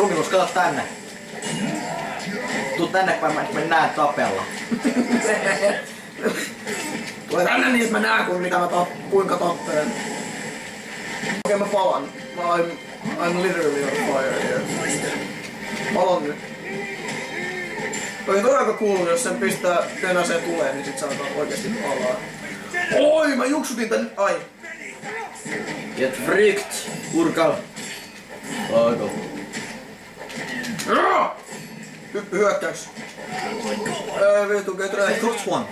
Ruminus, kato tänne. Tuu tänne päin, mä näen tapella. Tule tänne niin, että mä näen kuinka tappelen. Okei, mä palan. I'm literally on fire here. Palan nyt. Toi on aika cool, jos sen pistää könäseen tuleen, niin sit saadaan oikeesti palaa. Oi, mä juksutin tän... Ai. Get freaked, Urkal. Oiko? Hyökkäys. Vitu, I got one.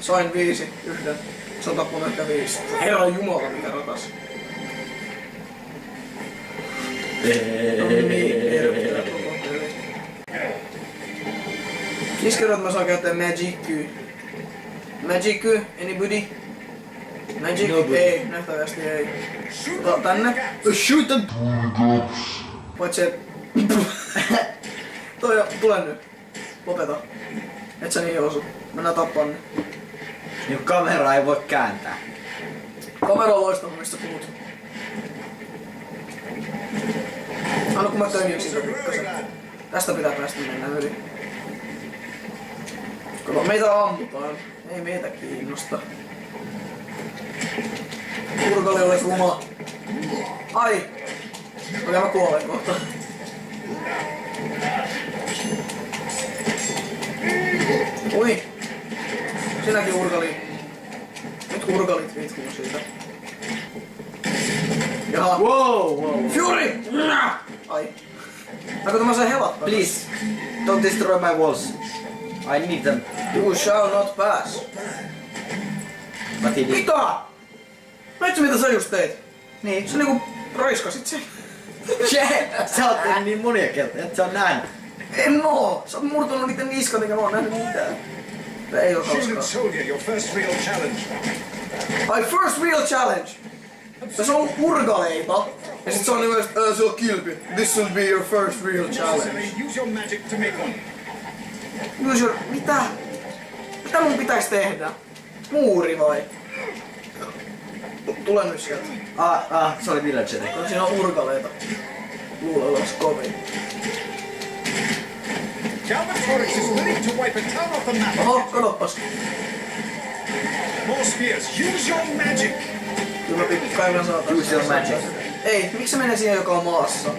Sain 5 yhden. Se on tappunut ehkä 5. Herran jumala, mikä ratas. No niin, herkkää koko peli. Kiskerro, että mä saan käyttää Magic-kyy. Magic-kyy, anybody? Magic? Nobody. Ei, nähtävästi ei. Ota tänne. Shoot them! Paitsi et... Tule nyt. Lopeta. Et sä niihin osu. Mennään tappaan ne. Niin kamera ei voi kääntää. Kamera on loistava, mistä puhut. Anna kun mä tönjin sitä pikkasen. Tästä pitää päästä mennä yli. Kato, meitä ammutaan. Ei meitä kiinnosta. Urkali oles ruma. Ai! Okei, mä kuolen kohta. Ui! Sinäkin urkali. Nyt urkalit vitkuu siitä. Jaha. Wow! Fury! Ai. Saanko tämä se helattaa? Please, don't destroy my walls. I need them. You shall not pass. But he did. Mitä? Näetkö mitä sä just teit? Niin. Sä niinku raiskasit sen. Sä oot tehnyt niin monia kertaa, et sä oot nähnyt. En oo! Sä oot murtunut niitten niskan, eikä mä oon nähnyt mitään. Tää ei oo hauskaa. Soldier, your first real challenge. My first real challenge! Tässä on urgaleita. Ja sit se on niinku, se on kilpi. This will be your first real challenge. Use your magic to make one. Use your... Mitä? Mitä mun pitäis tehdä? Muuri vai? Tule nyt sieltä. Se oli villageri. Siinä on urgaleita. Luulen olevansa kovin. Galvatorix is ready to wipe a town off the map. Oho, katoppas. More spears. Use your magic. Kyllä mä pikkupäivän saatan. Use your magic. Ei, miksi se menee siihen joka on maassa?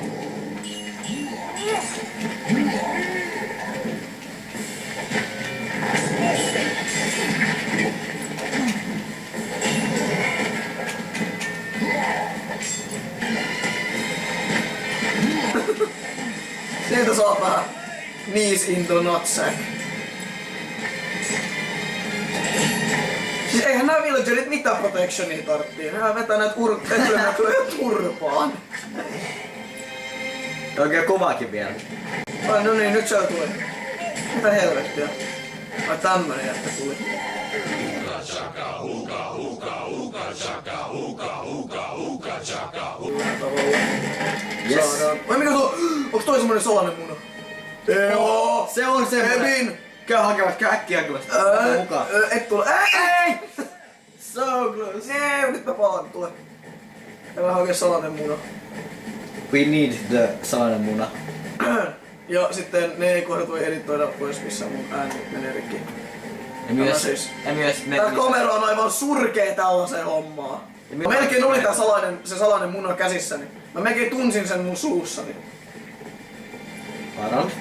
Siitä saa vähän knees in the nutsack. Siis eihän nää villagerit mitään protectionia tarttii. Nehän vetää näitä etylmäklöjä turpaan. Oikein kovaakin vielä. Ai no niin, nyt se tuli. Mitä helvettiä? Ai tämmönen jätkä tuli. Yes. Vai mikä tuo? Onks toi semmonen salainen muna? Joo! Se on se. Kevin! Käy hakemassa äkkiä kyllä. Mukaan. Et tule. Ei! So close. Nee, nyt mä palaan, tule. Älä hakee salainen muna. We need the salainen muna. Ja sitten ne kohdat voi editoida pois, missä mun ääni menee rikki. Ja myös Tää kamera on aivan surkee tällaiseen hommaan. Mä melkein oli tää se salainen muna käsissäni. Mä melkein tunsin sen mun suussani. Varan.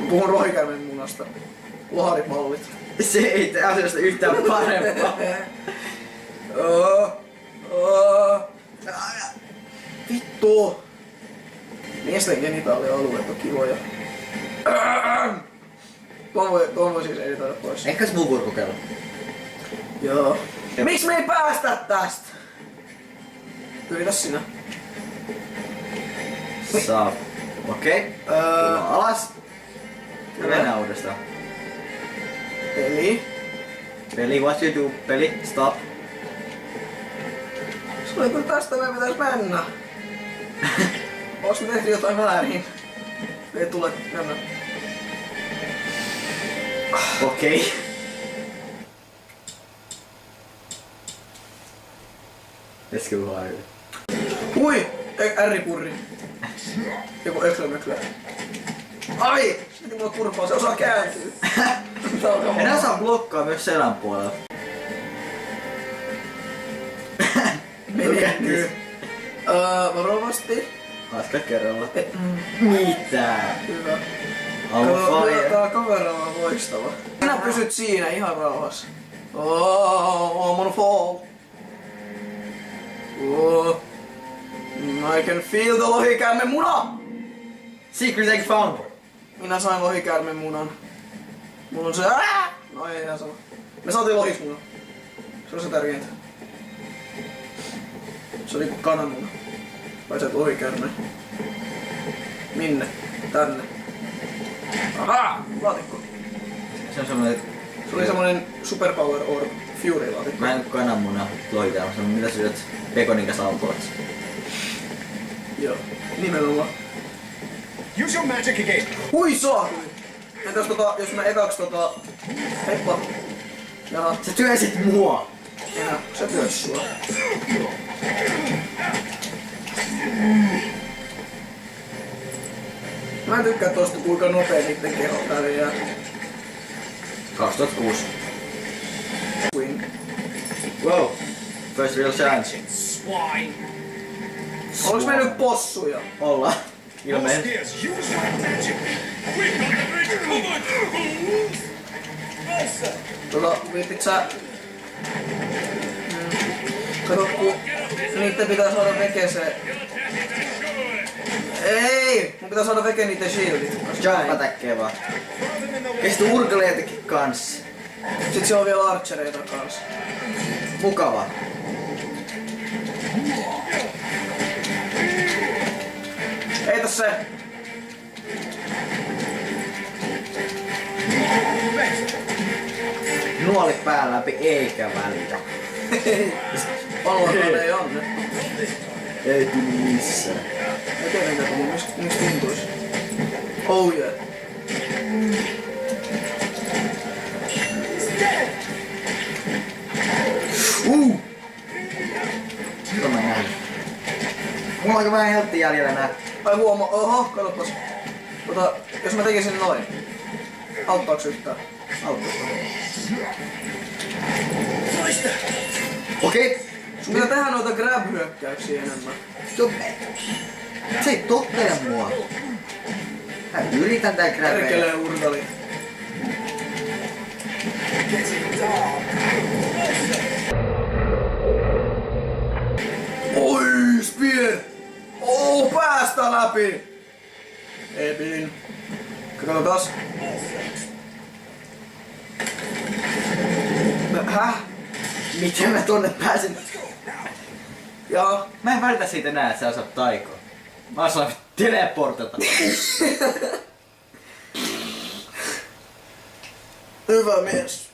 Puhun rohikäimen munasta. Loharimallit. Se ei tee asiasta yhtään parempaa. Vittu! Miesten genitaalialueet on kivoja. Tuon voi siis editoida pois. Ehkä se muu voi kokeilla. Joo. Miks me ei päästä tästä? Yritä sinä. Saa. Okei. Alas. Ja mennään uudestaan. Peli, what you do? Peli, stop. Sulle kyllä tästä me pitäis mennä. Ois me tehty jotain väärin? Ei tule mennä. Okei. Let's go higher. Ui! Ärripurri. Joku öklö. Ai! Sitten mulla turpaa, se osaa kääntyä. Tää on kamala. Enää saa blokkaa myös selän puolella. Menekkyy. Varovasti. Askel kerralla. Mitä? Hyvä. Allo fire. Tää kamera on loistava. Sinä pysyt siinä ihan rauhassa. Oh, I'm gonna fall. Oh. I can feel the lohikäärmen muna! Secret egg found. Minä sain lohikäärmen munan. Mulla on se No ei ihan sama. Me saatiin lohismuna. Se on se tärkeintä. Se oli kananmuna. Vai sä lohikäärme? Minne? Tänne. Ahaa! Laatikko. Se on semmonen... Se oli semmonen Superpower Orb Fury laatikko. Mä en kananmuna lohitella, mutta mitä syöt pekonin kanssa alkoot? Joo. Nimenomaan. Use your magic again. Hui saakeli! Entäs jos mä ekaks Heippa. Jaha. Sä työsit mua! Enää. Se työs sua. Mä en tykkää tosta kuinka nopee niitten keho häviää. 2006. Queen. Wow. First real chance. Swine. Oliks me nyt possuja? Olla. All Ilmeen. spears, use your magic. Viittit sä... Kato ku... Niitten pitää saada veke se... Ei! Mun pitää saada veke niitten shieldit. Jumpa täkkee vaan. Throw them in the Ja sitten urkeleitakin kans. Sit siellä on vielä archereita kans. Mukava. Heitä se! Nuoli pää läpi eikä välitä. Palloakaan ei anne. Ei tuu missään. Ei tietenkään tullu, mistä tuntuis. Oh yeah. Mitä mä näin? Mulla on aika vähän heltti jäljellä nää. Ai huomaa, oho, katsopas. Jos mä tekisin noin. Auttaaks yhtään? Auttaa. Okei. Sun pitää tehdä noita grab-hyökkäyksiä enemmän. Se ei tottele mua. Mä yritän tää grabbeja. Perkelee urdali. Oi, spear! Oh, päästä läpi! Epin. Kato taas. Häh? Miten mä tonne pääsin? Ja Mä en välitä siitä enää, että sä osaat taikoa. Mä osaan teleportata. hyvä mies.